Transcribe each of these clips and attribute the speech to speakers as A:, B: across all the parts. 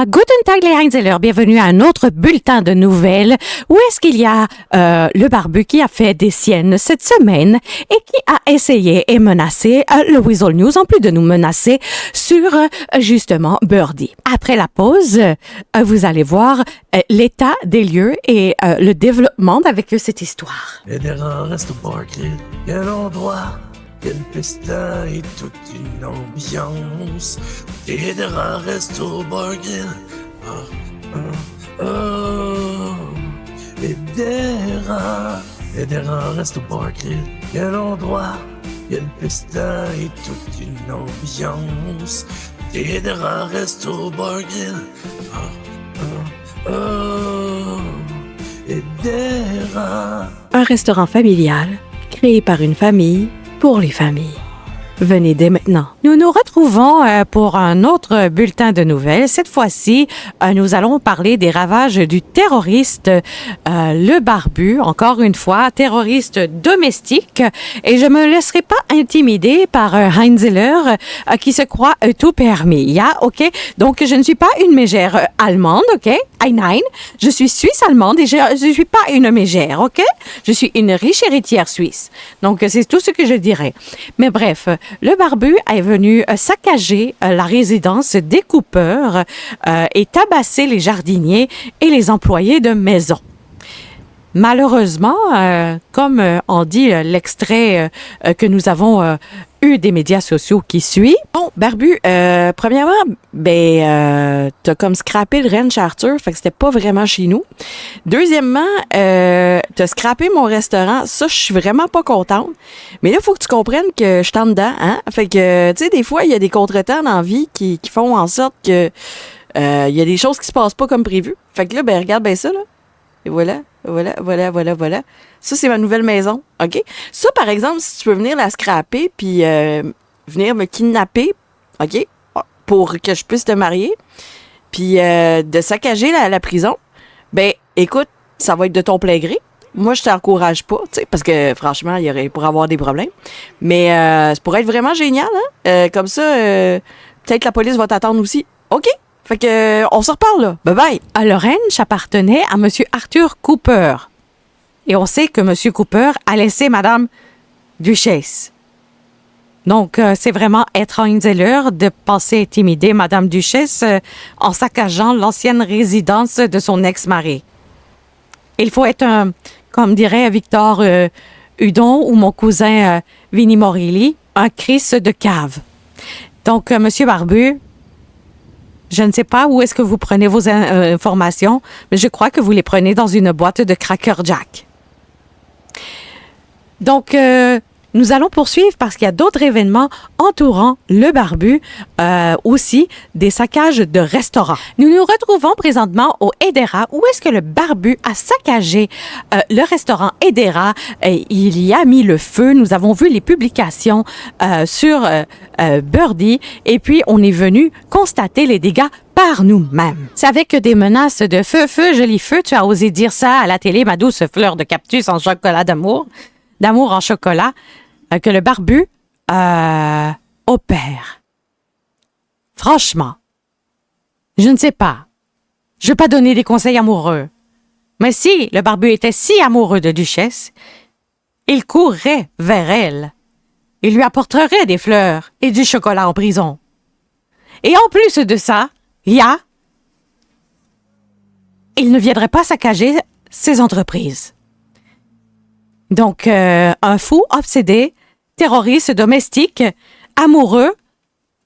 A: Guten Tag les Heinzeller, bienvenue à un autre bulletin de nouvelles où est-ce qu'il y a le barbu qui a fait des siennes cette semaine et qui a essayé et menacé le Weasel News en plus de nous menacer sur justement Birdie. Après la pause, vous allez voir l'état des lieux et le développement avec cette histoire.
B: Et des reste au bar grill, quel endroit, quel festin et toute une ambiance. Et des reste au bar grill, et des reste au bar grill, quel endroit, quel festin et toute une ambiance. Et des reste au bar grill, et des
A: Un restaurant familial créé par une famille pour les familles. Venez dès maintenant. Nous nous retrouvons pour un autre bulletin de nouvelles. Cette fois-ci, nous allons parler des ravages du terroriste le barbu. Encore une fois, terroriste domestique. Et je me laisserai pas intimider par Heinzeller qui se croit tout permis. Yeah, ok? Donc, je ne suis pas une mégère allemande, ok? Nein. Je suis suisse-allemande et je ne suis pas une mégère, ok? Je suis une riche héritière suisse. Donc, c'est tout ce que je dirais. Mais bref, le barbu est venu saccager la résidence des coupeurs et tabasser les jardiniers et les employés de maison. Malheureusement, comme on dit l'extrait que nous avons eu des médias sociaux qui suit. Bon, barbu, premièrement, t'as comme scrappé le ranch Arthur, fait que c'était pas vraiment chez nous. Deuxièmement, t'as scrappé mon restaurant, ça, je suis vraiment pas contente. Mais là, il faut que tu comprennes que je t'en dedans, hein. Fait que, tu sais, des fois, il y a des contretemps dans la vie qui font en sorte que il y a des choses qui se passent pas comme prévu. Fait que là, regarde bien ça, là. Et voilà. Ça, c'est ma nouvelle maison, OK? Ça, par exemple, si tu veux venir la scraper puis venir me kidnapper, OK? Pour que je puisse te marier, puis de saccager la prison, écoute, ça va être de ton plein gré. Moi, je t'encourage pas, tu sais, parce que, franchement, il y aurait pour avoir des problèmes. Mais ça pourrait être vraiment génial, hein? Comme ça, peut-être la police va t'attendre aussi. OK? Fait que, on se reparle, là. Bye-bye. Le ranch appartenait à M. Arthur Cooper. Et on sait que M. Cooper a laissé Mme Duchesse. Donc, c'est vraiment être Heinzeller de penser intimider Mme Duchesse en saccageant l'ancienne résidence de son ex-mari. Il faut être comme dirait Victor Hudon ou mon cousin Vinnie Morilli, un Chris de cave. Donc, M. Barbu, je ne sais pas où est-ce que vous prenez vos informations, mais je crois que vous les prenez dans une boîte de Cracker Jack. Donc, nous allons poursuivre parce qu'il y a d'autres événements entourant le barbu, aussi des saccages de restaurants. Nous nous retrouvons présentement au Edera où est-ce que le barbu a saccagé le restaurant Edera. Il y a mis le feu. Nous avons vu les publications sur Birdie et puis on est venu constater les dégâts par nous-mêmes. C'est avec des menaces de feu, joli feu, tu as osé dire ça à la télé, ma douce fleur de cactus en chocolat d'amour en chocolat, que le barbu opère. Franchement, je ne sais pas. Je ne veux pas donner des conseils amoureux. Mais si le barbu était si amoureux de Duchesse, il courrait vers elle. Il lui apporterait des fleurs et du chocolat en prison. Et en plus de ça, il ne viendrait pas saccager ses entreprises. Donc, un fou obsédé, terroriste domestique, amoureux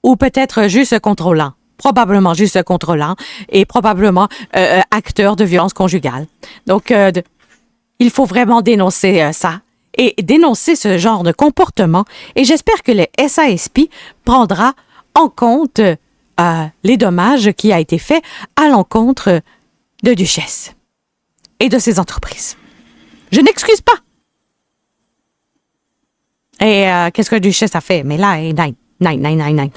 A: ou peut-être juste contrôlant. Probablement juste contrôlant et probablement acteur de violence conjugale. Donc, il faut vraiment dénoncer ça et dénoncer ce genre de comportement. Et j'espère que le SASP prendra en compte les dommages qui a été fait à l'encontre de Duchesse et de ses entreprises. Je n'excuse pas. Et qu'est-ce que Duchesse a fait? Mais là, non.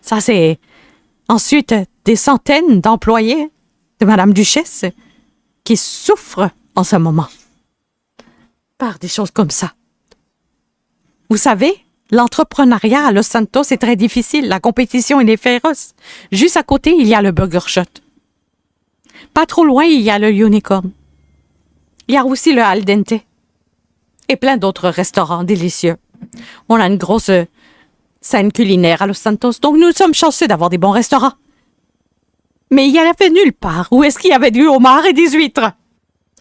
A: Ça, c'est ensuite des centaines d'employés de Madame Duchesse qui souffrent en ce moment par des choses comme ça. Vous savez, L'entrepreneuriat à Los Santos est très difficile. La compétition est féroce. Juste à côté, il y a le Burger Shot. Pas trop loin, il y a le Unicorn. Il y a aussi le Al Dente. Et plein d'autres restaurants délicieux. On a une grosse scène culinaire à Los Santos, donc nous sommes chanceux d'avoir des bons restaurants. Mais il y en avait nulle part où est-ce qu'il y avait du homard et des huîtres.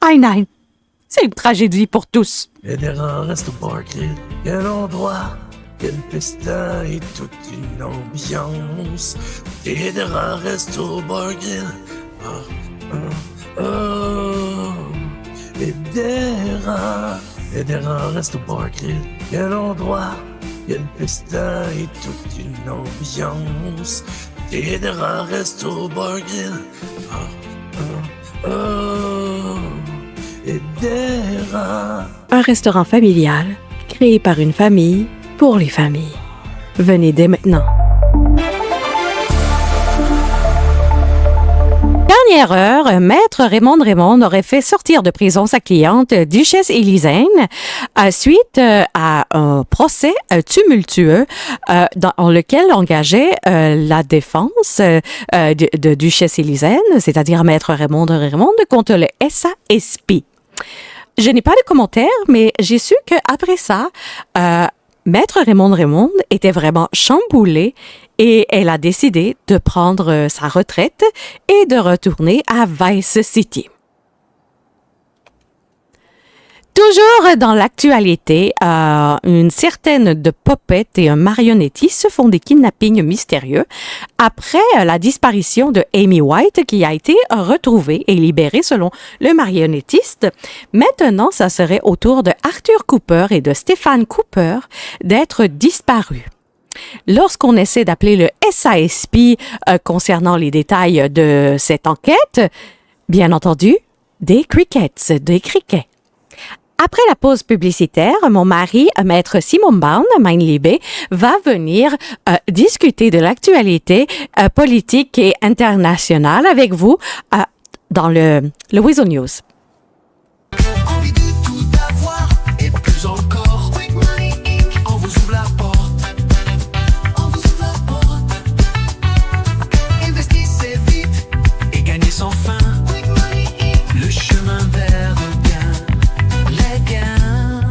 A: Nine. C'est une tragédie pour tous.
B: Edera reste au bar grill. Quel endroit, quel festin et toute une ambiance. Edera reste au bar grill. Edera reste au bar grill. Quel endroit, quel festin et toute une ambiance. Edera reste au bar grill. Edera.
A: Un restaurant familial créé par une famille pour les familles. Venez dès maintenant. Dernière heure, Maître Raymond aurait fait sortir de prison sa cliente, Duchesse Élisène, suite à un procès tumultueux dans lequel engageait la défense de Duchesse Élisène, c'est-à-dire Maître Raymond contre le SASP. Je n'ai pas de commentaires, mais j'ai su qu'après ça, Maître Raymond était vraiment chamboulée et elle a décidé de prendre sa retraite et de retourner à Vice City. Toujours dans l'actualité, une certaine de Popette et un marionnettiste se font des kidnappings mystérieux après la disparition de Amy White qui a été retrouvée et libérée selon le marionnettiste. Maintenant, ça serait au tour de Arthur Cooper et de Stéphane Cooper d'être disparus. Lorsqu'on essaie d'appeler le SASP concernant les détails de cette enquête, bien entendu, des crickets. Après la pause publicitaire, mon mari, Maître Simon Bound, Mein Liebe, va venir discuter de l'actualité politique et internationale avec vous dans le Weasel News.
C: Envie de tout avoir et plus encore. Quick Money Inc. On vous ouvre la porte. On vous ouvre la porte. Investissez vite et gagnez sans fin. Quick Money Inc. Le chemin vers le gain. Les gains.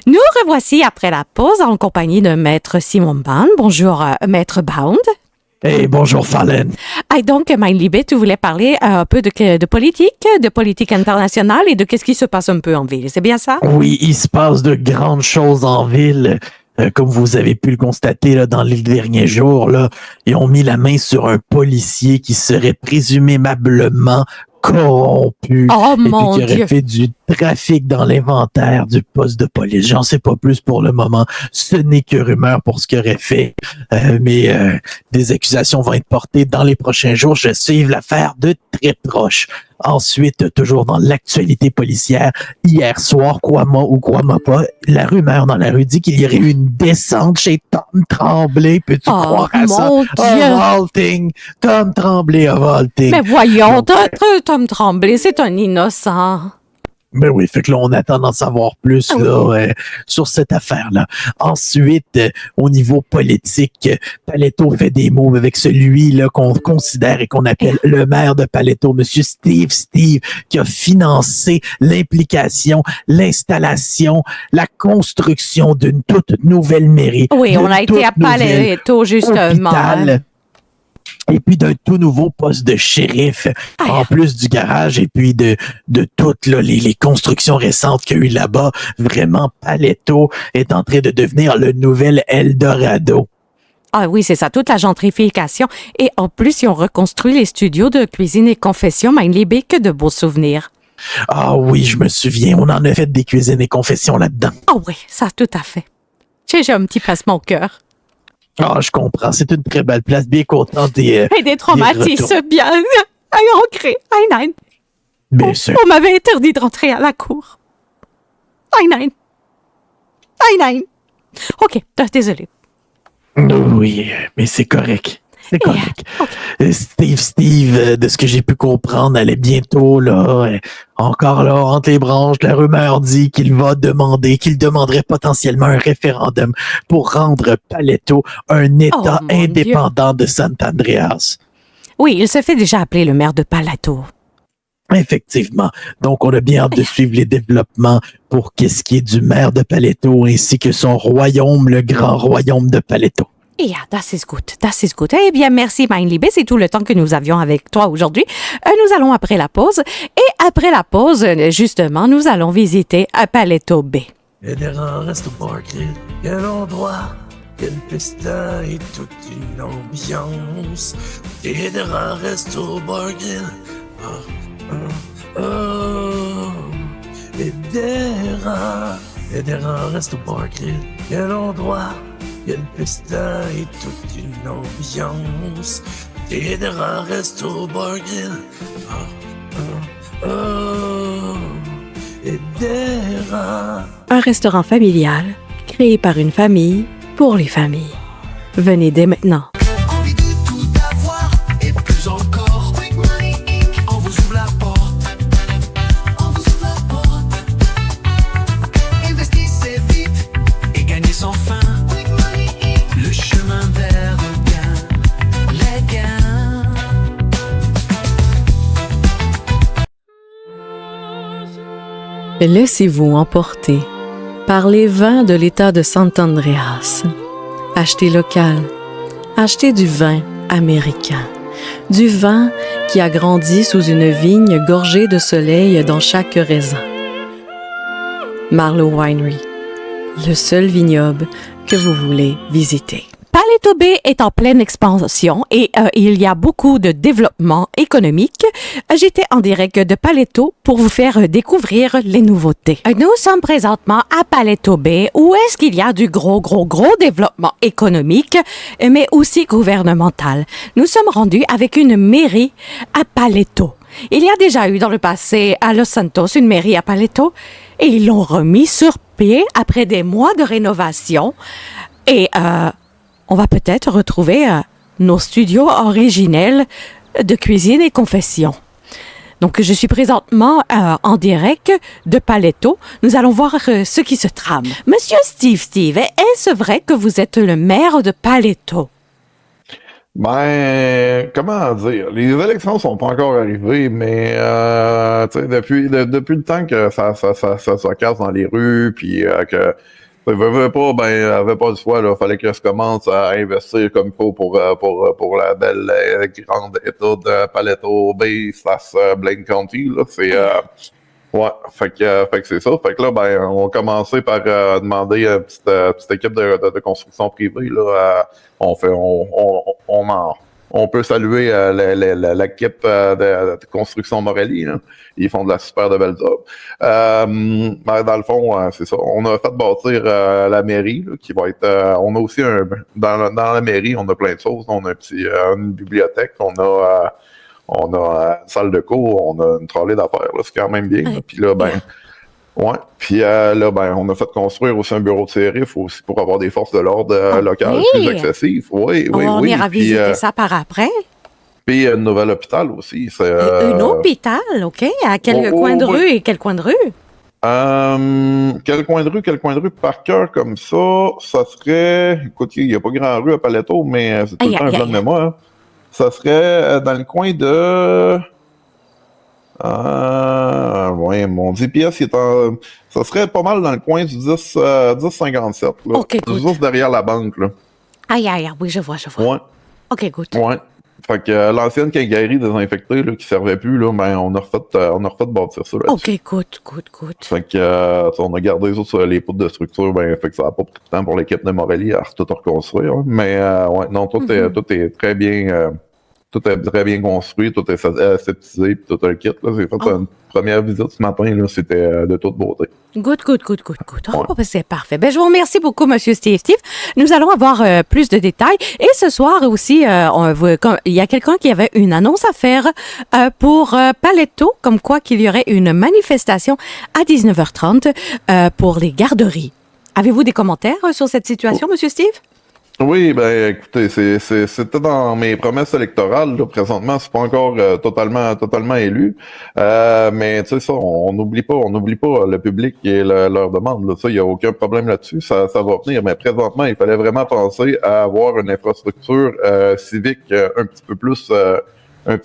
A: Nous revoici après la pause en compagnie de Maître Simon Bound. Bonjour, Maître Bound.
B: Hey, bonjour Fallen.
A: Donc, Mein Liebe, tu voulais parler un peu de politique internationale et de qu'est-ce qui se passe un peu en ville. C'est bien ça?
D: Oui, il se passe de grandes choses en ville. Comme vous avez pu le constater là, dans les derniers jours, là, ils ont mis la main sur un policier qui serait présumablement corrompu
A: Oh
D: et
A: mon
D: puis qui
A: Dieu!
D: aurait fait du trafic dans l'inventaire du poste de police. J'en sais pas plus pour le moment. Ce n'est que rumeur pour ce qu'il aurait fait. Mais des accusations vont être portées dans les prochains jours. Je suive l'affaire de très proche. Ensuite, toujours dans l'actualité policière, hier soir, crois-moi ou crois-moi pas, la rumeur dans la rue dit qu'il y aurait eu une descente chez Tom Tremblay. Peux-tu croire à ça?
A: Mon Dieu!
D: Vaulting! Tom Tremblay a vaulting.
A: Mais voyons,
D: Donc,
A: Tom Tremblay, c'est un innocent.
D: Ben oui, fait que là, on attend d'en savoir plus sur cette affaire-là. Ensuite, au niveau politique, Paletto fait des moves avec celui-là qu'on considère et qu'on appelle le maire de Paletto, Monsieur Steve, qui a financé l'implication, l'installation, la construction d'une toute nouvelle mairie.
A: Oui, on a été à
D: toute nouvelle
A: Paletto, justement.
D: hôpital, et puis d'un tout nouveau poste de shérif, en plus du garage et puis de toutes là, les constructions récentes qu'il y a eu là-bas. Vraiment, Paletto est en train de devenir le nouvel Eldorado.
A: Ah oui, c'est ça, toute la gentrification. Et en plus, ils ont reconstruit les studios de cuisine et confession, Mein Liebe, que de beaux souvenirs.
D: Ah oui, je me souviens, on en a fait des cuisines et confessions là-dedans.
A: Ah oui, ça, tout à fait. J'ai un petit pincement au cœur.
D: Ah, je comprends, c'est une très belle place, bien content des...
A: Et des traumatismes bien ancrés. Nine.
D: Bien sûr.
A: On m'avait interdit de rentrer à la cour. Nine. OK, désolé.
D: Oui, mais c'est correct. C'est correct. Steve, de ce que j'ai pu comprendre, allait bientôt, là, encore là, entre les branches, la rumeur dit qu'il demanderait potentiellement un référendum pour rendre Paletto un État
A: mon
D: indépendant de Sant'Andreas.
A: Oui, il se fait déjà appeler le maire de Paletto.
D: Effectivement. Donc, on a bien hâte de suivre les développements pour qu'est-ce qui est du maire de Paletto ainsi que son royaume, le grand royaume de Paletto.
A: Yeah, das ist gut, das ist gut. Eh bien, merci, mein Liebe. C'est tout le temps que nous avions avec toi aujourd'hui. Nous allons après la pause. Et après la pause, justement, nous allons visiter Paletto Bay.
B: Et des rangs restent au bar grill. Quel endroit, quelle pista et toute une ambiance. Et des rangs restent au bar grill. Et des rangs restent au bar grill. Quel endroit, quelle pista et toute une ambiance. Et des rangs restent au bar grill. Et des rangs.
A: Un restaurant familial créé par une famille pour les familles. Venez dès maintenant.
C: Envie de tout avoir et plus encore. Quick Money Inc. On vous ouvre la porte. On vous ouvre la porte. Investissez vite et gagnez sans fin. Quick Money Inc. Le chemin vers le gain. Les gains.
A: Laissez-vous emporter par les vins de l'État de Sant'Andreas. Achetez local. Achetez du vin américain. Du vin qui a grandi sous une vigne gorgée de soleil dans chaque raisin. Marlowe Winery, le seul vignoble que vous voulez visiter. Paletto Bay est en pleine expansion et il y a beaucoup de développement économique. J'étais en direct de Paletto pour vous faire découvrir les nouveautés. Nous sommes présentement à Paletto Bay où est-ce qu'il y a du gros développement économique, mais aussi gouvernemental. Nous sommes rendus avec une mairie à Paletto. Il y a déjà eu dans le passé à Los Santos une mairie à Paletto et ils l'ont remis sur pied après des mois de rénovation et on va peut-être retrouver nos studios originels de cuisine et confession. Donc, je suis présentement en direct de Paletto. Nous allons voir ce qui se trame. Monsieur Steve, est-ce vrai que vous êtes le maire de Paletto?
E: Ben, comment dire? Les élections sont pas encore arrivées, mais tu sais, depuis le temps que ça se casse dans les rues, puis que veut pas, ben, avait pas le choix, là. Fallait que je commence à investir comme il faut pour la belle grande état de Paletto Bay / Blaine County, là. C'est, ouais. Fait que c'est ça. Fait que là, ben, on a commencé par demander à une petite équipe de construction privée, là. On peut saluer l'équipe de construction Morelli, là. Ils font de la super de belles œuvres. Ben, dans le fond, c'est ça. On a fait bâtir la mairie, là, qui va être. On a aussi dans la mairie, on a plein de choses. On a une bibliothèque, on a une salle de cours, on a une trolley d'affaires. Là, c'est quand même bien. Puis là, ben. Ouais. Puis là, ben, on a fait construire aussi un bureau de shérif aussi pour avoir des forces de l'ordre locales plus accessives. Oui.
A: On ira visiter ça par après.
E: Puis un nouvel hôpital aussi.
A: Un hôpital, OK. À quel coin de rue et quel coin de rue?
E: Quel coin de rue par cœur comme ça serait... Écoute, il n'y a pas grand rue à Paletto, mais c'est tout le temps un plan de mémoire. Hein. Ça serait dans le coin de... ouais, mon GPS, ça serait pas mal dans le coin du 1057. Là.
A: OK, good.
E: Juste derrière la banque, là.
A: Aïe, oui, je vois.
E: Ouais.
A: OK, good.
E: Ouais. Fait que l'ancienne quincaillerie désinfectée, là, qui servait plus, là, ben, on a refait bâtir ça, là.
A: OK, good.
E: Fait que, on a gardé les poutres de structure, ben, fait que ça n'a pas pris de temps pour l'équipe de Morelli à tout reconstruire, hein. Mais, ouais, non, tout est très bien, tout est très bien construit, tout est aseptisé, puis tout le kit, là. J'ai fait une première visite ce matin, là, c'était de toute beauté.
A: Good. Oh, ben, c'est parfait. Ben, je vous remercie beaucoup, Monsieur Steve. Nous allons avoir plus de détails. Et ce soir aussi, il y a quelqu'un qui avait une annonce à faire pour Paletto, comme quoi qu'il y aurait une manifestation à 19h30 pour les garderies. Avez-vous des commentaires sur cette situation, Monsieur Steve?
E: Oui, ben écoutez, c'était dans mes promesses électorales. Là, présentement, c'est pas encore totalement élu. Mais tu sais, ça, on n'oublie pas le public et leur demande. Là. Ça, il n'y a aucun problème là-dessus. Ça va venir. Mais présentement, il fallait vraiment penser à avoir une infrastructure civique un petit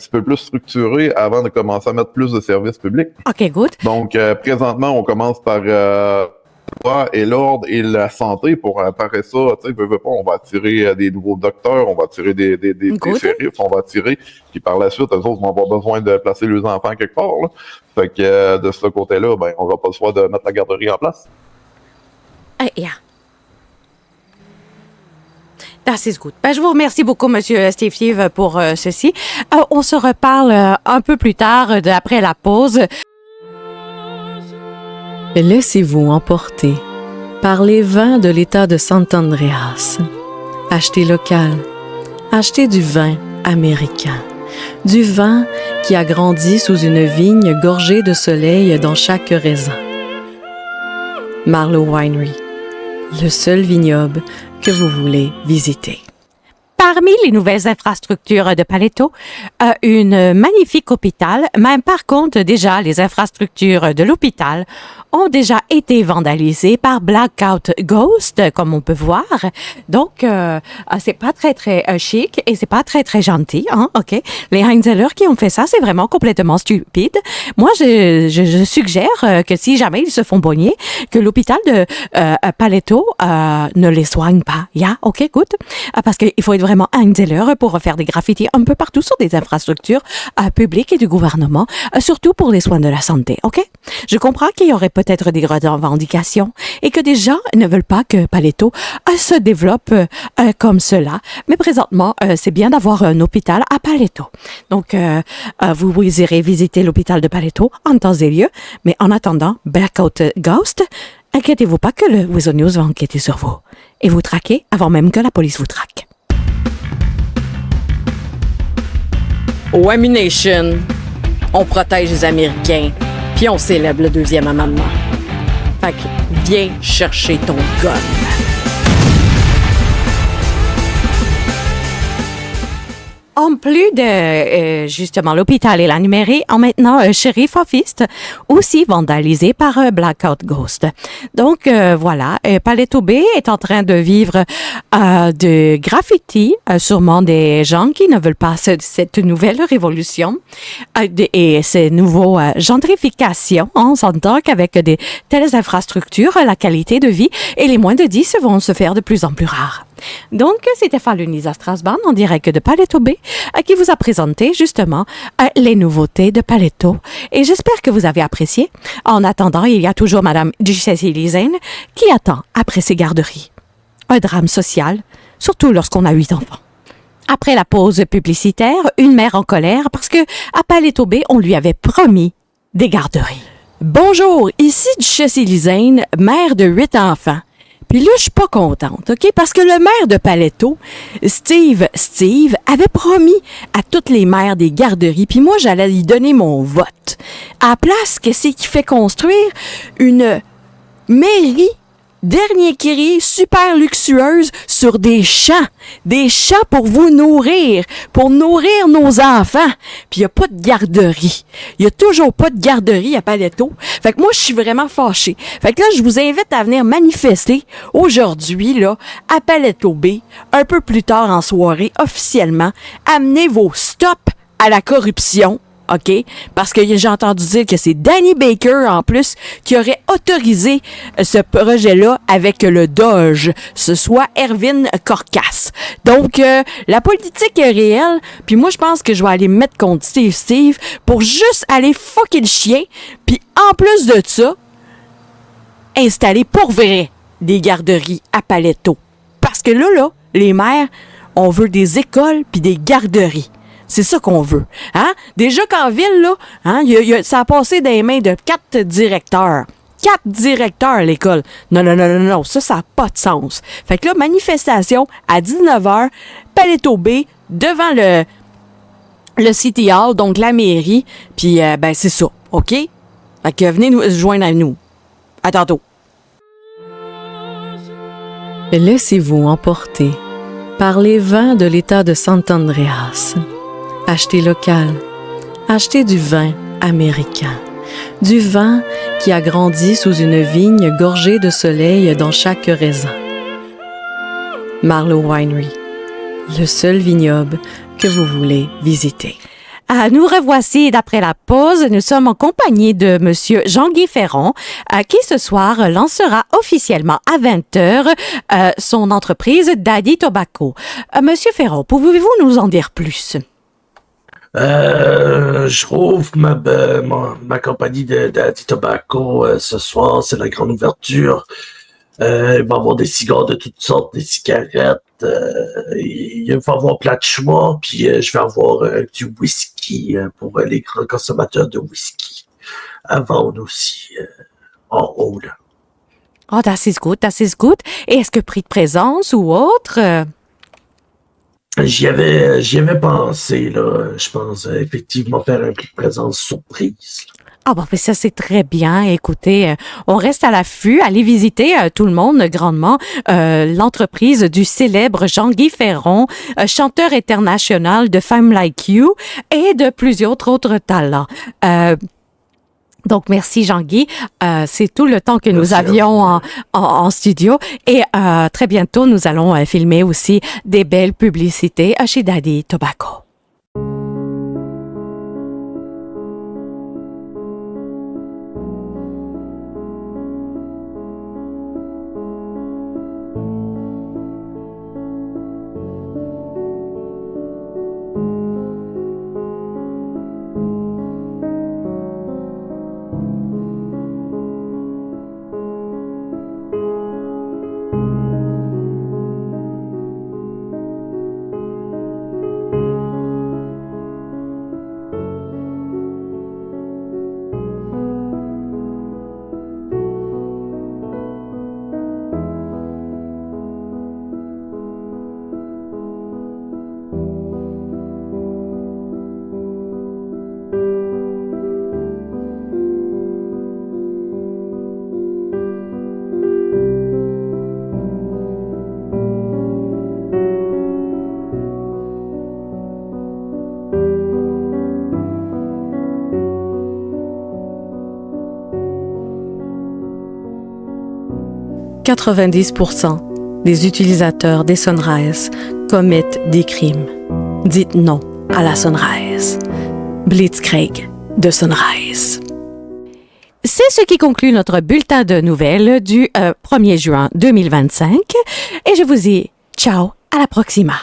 E: peu plus structurée avant de commencer à mettre plus de services publics.
A: OK, good.
E: Donc, présentement, on commence par loi et l'ordre et la santé pour après ça, tu sais, veux pas, on va attirer des nouveaux docteurs, on va attirer des shérifs, on va attirer, puis par la suite, eux autres vont avoir besoin de placer leurs enfants quelque part, là. Fait que de ce côté-là, ben, on va pas le choix de mettre la garderie en place.
A: Yeah. Das ist gut. Ben, je vous remercie beaucoup, Monsieur Steve, pour ceci. On se reparle un peu plus tard, après la pause. Laissez-vous emporter par les vins de l'État de Sant'Andreas. Achetez local. Achetez du vin américain. Du vin qui a grandi sous une vigne gorgée de soleil dans chaque raisin. Marlowe Winery, le seul vignoble que vous voulez visiter. Parmi les nouvelles infrastructures de Paleto, une magnifique hôpital, mais par contre, déjà, les infrastructures de l'hôpital ont déjà été vandalisées par Blackout Ghost, comme on peut voir. Donc, c'est pas très chic et c'est pas très gentil, hein, OK? Les Heinzeller qui ont fait ça, c'est vraiment complètement stupide. Moi, je suggère que si jamais ils se font bogner, que l'hôpital de Paleto ne les soigne pas. Yeah, OK, good. Parce qu'il faut être vraiment Heinzeller pour faire des graffitis un peu partout sur des infrastructures publiques et du gouvernement, surtout pour les soins de la santé, OK? Je comprends qu'il y aurait peut-être des revendications et que des gens ne veulent pas que Paleto se développe comme cela. Mais présentement, c'est bien d'avoir un hôpital à Paleto. Donc, vous irez visiter l'hôpital de Paleto en temps et lieu. Mais en attendant, Blackout Ghost, inquiétez-vous pas que le Weasel News va enquêter sur vous et vous traquer avant même que la police vous traque. Au Ammunition, on protège les Américains, puis on célèbre le 2e amendement. Fait que viens chercher ton gun. En plus de, justement, l'hôpital et la numérique, en maintenant Sheriff Office, aussi vandalisé par Blackout Ghost. Donc, voilà, Paleto Bay est en train de vivre de graffiti, sûrement des gens qui ne veulent pas cette nouvelle révolution et ces nouveaux gentrifications. On s'entend qu'avec des telles infrastructures, la qualité de vie et les moins de 10 vont se faire de plus en plus rares. Donc, c'était Falunisa Strasbourg en direct de Paleto Bay qui vous a présenté justement les nouveautés de Paleto. Et j'espère que vous avez apprécié. En attendant, il y a toujours Madame Cécile Zane qui attend après ses garderies. Un drame social, surtout lorsqu'on a 8 enfants. Après la pause publicitaire, une mère en colère parce que à Paleto Bay, on lui avait promis des garderies. Bonjour, ici Cécile Zane, mère de 8 enfants. Puis là, je suis pas contente, OK? Parce que le maire de Paleto, Steve, avait promis à toutes les maires des garderies, puis moi, j'allais lui donner mon vote. À la place, qu'est-ce qui fait construire une mairie dernier cri, super luxueuse sur des champs pour vous nourrir, pour nourrir nos enfants. Puis il y a pas de garderie. Il y a toujours pas de garderie à Paleto. Fait que moi, je suis vraiment fâchée. Fait que là, je vous invite à venir manifester aujourd'hui, là, à Paleto Bay, un peu plus tard en soirée, officiellement. Amenez vos stops à la corruption. OK? Parce que j'ai entendu dire que c'est Danny Baker, en plus, qui aurait autorisé ce projet-là avec le Doge. Ce soit Erwin Corcas. Donc, la politique est réelle. Puis moi, je pense que je vais aller me mettre contre Steve pour juste aller fucker le chien. Puis en plus de ça, installer pour vrai des garderies à Paleto. Parce que là, les maires, on veut des écoles puis des garderies. C'est ça qu'on veut. Hein? Déjà qu'en ville, là, hein, ça a passé dans les mains de 4 directeurs. 4 directeurs, l'école. Non. Ça n'a pas de sens. Fait que là, manifestation à 19h, Paleto Bay, devant le City Hall, donc la mairie. Puis, c'est ça. OK? Fait que venez nous joindre à nous. À tantôt. Laissez-vous emporter par les vins de l'État de Sant'Andreas. Achetez local. Achetez du vin américain. Du vin qui a grandi sous une vigne gorgée de soleil dans chaque raisin. Marlowe Winery, le seul vignoble que vous voulez visiter. Nous revoici d'après la pause. Nous sommes en compagnie de Monsieur Jean-Guy Ferron, qui ce soir lancera officiellement à 20h son entreprise Daddy Tobacco. Monsieur Ferron, pouvez-vous nous en dire plus?
B: Je rouvre ma compagnie de Daddy Tobacco ce soir, c'est la grande ouverture. Il va y avoir des cigares de toutes sortes, des cigarettes. Il va y avoir plein de choix, puis je vais avoir du whisky pour les grands consommateurs de whisky à vendre aussi en haut. Là.
A: Oh, das ist gut, das ist gut. Et est-ce que prix de présence ou autre?
B: J'y avais pensé, là. Je pense effectivement faire un prix de présence surprise.
A: Ah bon, mais ça c'est très bien. Écoutez, on reste à l'affût. Allez visiter tout le monde grandement l'entreprise du célèbre Jean-Guy Ferron, chanteur international de Femme Like You et de plusieurs autres talents. Donc, merci Jean-Guy. C'est tout le temps que nous avions en studio. Et très bientôt, nous allons filmer aussi des belles publicités chez Daddy Tobacco. « 90% des utilisateurs des Sunrise commettent des crimes. Dites non à la Sunrise. Blitzkrieg de Sunrise. » C'est ce qui conclut notre bulletin de nouvelles du 1er juin 2025. Et je vous dis ciao, à la proxima.